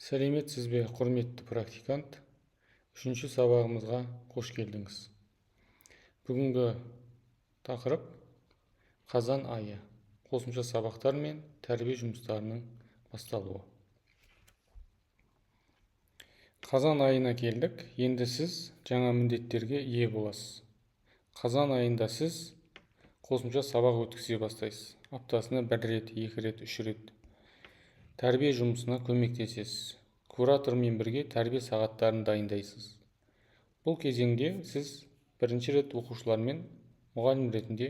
Сәлеметсіз бе, құрметті практикант? Үшінші сабағымызға қош келдіңіз. Бүгінгі тақырып қазан айы, қосымша сабақтар мен тәрбие жұмыстарының басталуы. Қазан айына келдік. Енді сіз жаңа міндеттерге ие боласыз. Қазан айында сіз қосымша сабақ өткізе бастайсыз. Аптасына 1 рет, 2 рет, 3 рет тәрбие жұмысына көмектесесіз. Куратормен бірге тәрбие сағаттарын дайындайсыз. Бұл кезеңде сіз бірінші рет оқушылармен мұғалім ретінде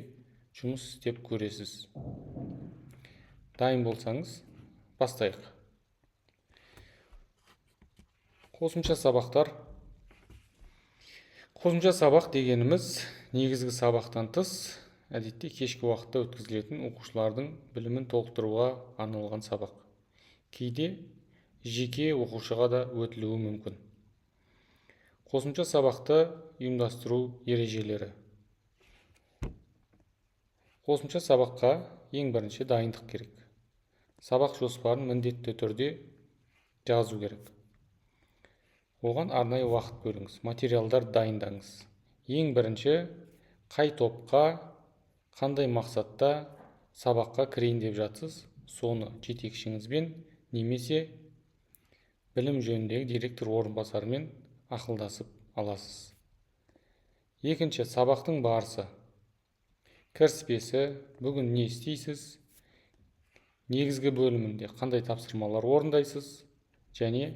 жұмыс істеп көресіз. Дайын болсаңыз, бастайық. Қосымша сабақтар. Қосымша сабақ дегеніміз негізгі сабақтан тыс, әдетте кешкі уақытта өткізілетін оқушылардың білімін толықтыруға арналған сабақ. Кейде жеке оқушыға да өтілуі мүмкін. Қосымша сабақты ұйымдастыру ережелері. Қосымша сабаққа ең бірінші дайындық керек. Сабақ жоспарын міндетті түрде жазу керек. Оған арнайы уақыт бөліңіз, материалдар дайындаңыз. Ең бірінші қай топқа, қандай мақсатта сабаққа кірейін деп жатсыз, соны жетекшіңізбен немесе білім жөніндегі директор орынбасарымен ақылдасып аласыз. Екінші, сабақтың барысы. Кіріспесі, бүгін не істейсіз, негізгі бөлімінде қандай тапсырмалар орындайсыз, және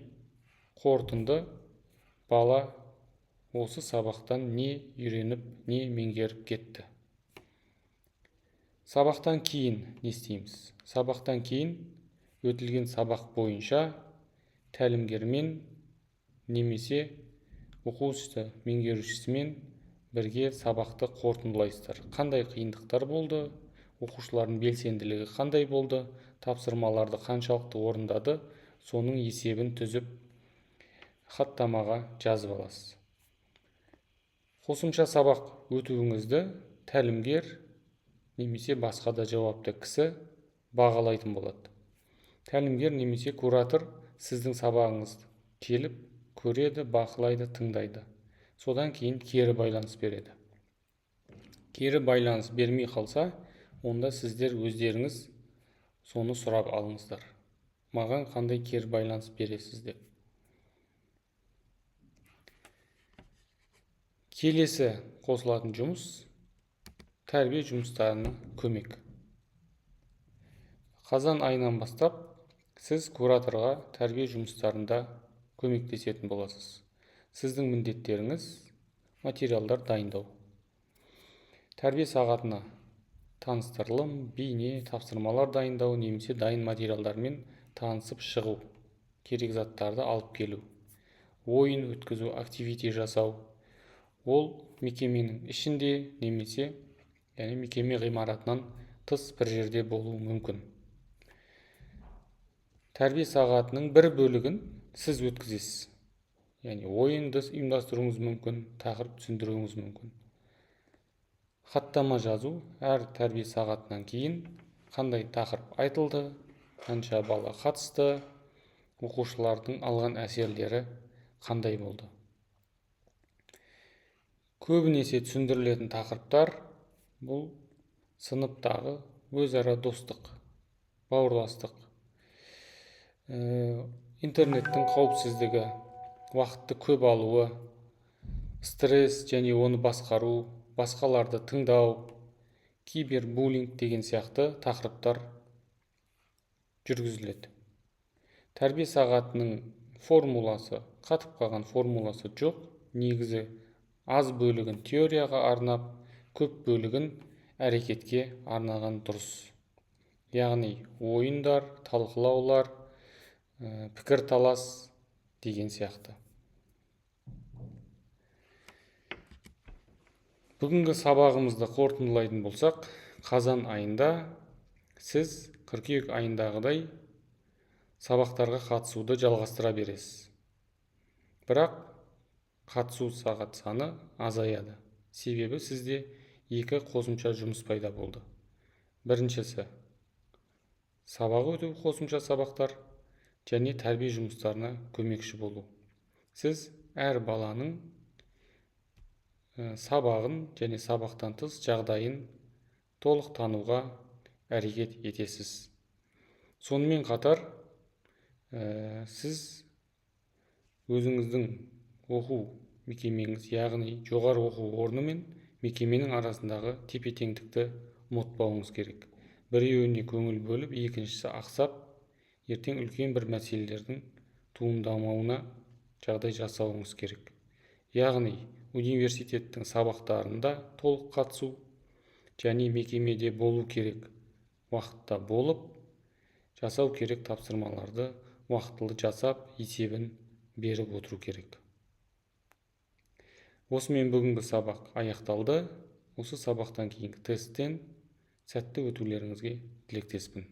қорытынды бала осы сабақтан не үйреніп, не меңгеріп кетті. Сабақтан кейін не істейміз? Сабақтан кейін өтілген сабақ бойынша тәлімгермен немесе оқу ісі меңгерушісімен бірге сабақты қорытындылайсыздар. Қандай қиындықтар болды, оқушылардың белсенділігі қандай болды, тапсырмаларды қаншалықты орындады, соның есебін түзіп хаттамаға жазып аласыз. Қосымша сабақ өтуіңізді тәлімгер немесе басқа да жауапты кісі бағалайтын болады. Тәлімгер немесе куратор сіздің сабағыңызды келіп көреді, бақылайды, тыңдайды. Содан кейін кері байланыс береді. Кері байланыс бермей қалса, онда сіздер өздеріңіз соны сұрап алыңыздар. Маған қандай кері байланыс бересіз деп. Келесі қосылатын жұмыс тәрбие жұмыстарына көмек. Қазан айынан бастап сіз кураторға тәрбие жұмыстарында көмектесетін боласыз. Сіздің міндеттеріңіз материалдар дайындау. Тәрбие сағатына таныстырылым, бейне, тапсырмалар дайындау немесе дайын материалдармен танысып шығу, керек заттарды алып келу, ойын өткізу, активити жасау. Ол мекеменің ішінде немесе мекеме ғимаратынан тыс бір жерде болуы мүмкін. Тәрбие сағатының бір бөлігін сіз өткізесіз. Ойынды ұйымдастыруыңыз мүмкін, тақырып түсіндіруіңіз мүмкін. Хаттама жазу, әр тәрбие сағатынан кейін қандай тақырып айтылды, қанша бала қатысты, оқушылардың алған әсерлері қандай болды. Көбінесе түсіндірілетін тақырыптар бұл сыныптағы өзара достық, бауырластық, интернеттің қауіпсіздігі, уақытты көп алуы, стресс және оны басқару, басқаларды тыңдау, кибербуллинг деген сияқты тақырыптар жүргізіледі. Тәрбие сағатының формуласы, қатып қалған формуласы жоқ. Негізі аз бөлігін теорияға арнап, көп бөлігін әрекетке арнаған дұрыс. Яғни ойындар, талқылаулар, пікір талас деген сияқты. Бүгінгі сабағымызды қорытындылайтын болсақ, қазан айында сіз қыркүйек айындағыдай сабақтарға қатысуды жалғастыра бересіз. Бірақ қатысу сағат саны азаяды. Себебі сізде 2 қосымша жұмыс пайда болды. Біріншісі сабақ өту қосымша сабақтар, және тәрбие жұмыстарына көмекші болу. Сіз әр баланың сабағын және сабақтан тыс жағдайын толық тануға әрекет етесіз. Сонымен қатар сіз өзіңіздің оқу мекемеңіз, яғни жоғары оқу орны мен мекеменің арасындағы тепе-теңдікті ұмытпауыңыз керек. Біреуіне көңіл бөліп, екіншісі ақсап, ертең үлкен бір мәселелердің туындамауына жағдай жасауыңыз керек. Яғни университеттің сабақтарында толық қатысу және мекемеде болу керек уақытта болып, жасау керек тапсырмаларды уақытылы жасап, есебін беріп отыру керек. Осымен бүгінгі сабақ аяқталды. Осы сабақтан кейінгі тесттен сәтті өтулеріңізге тілектеспін.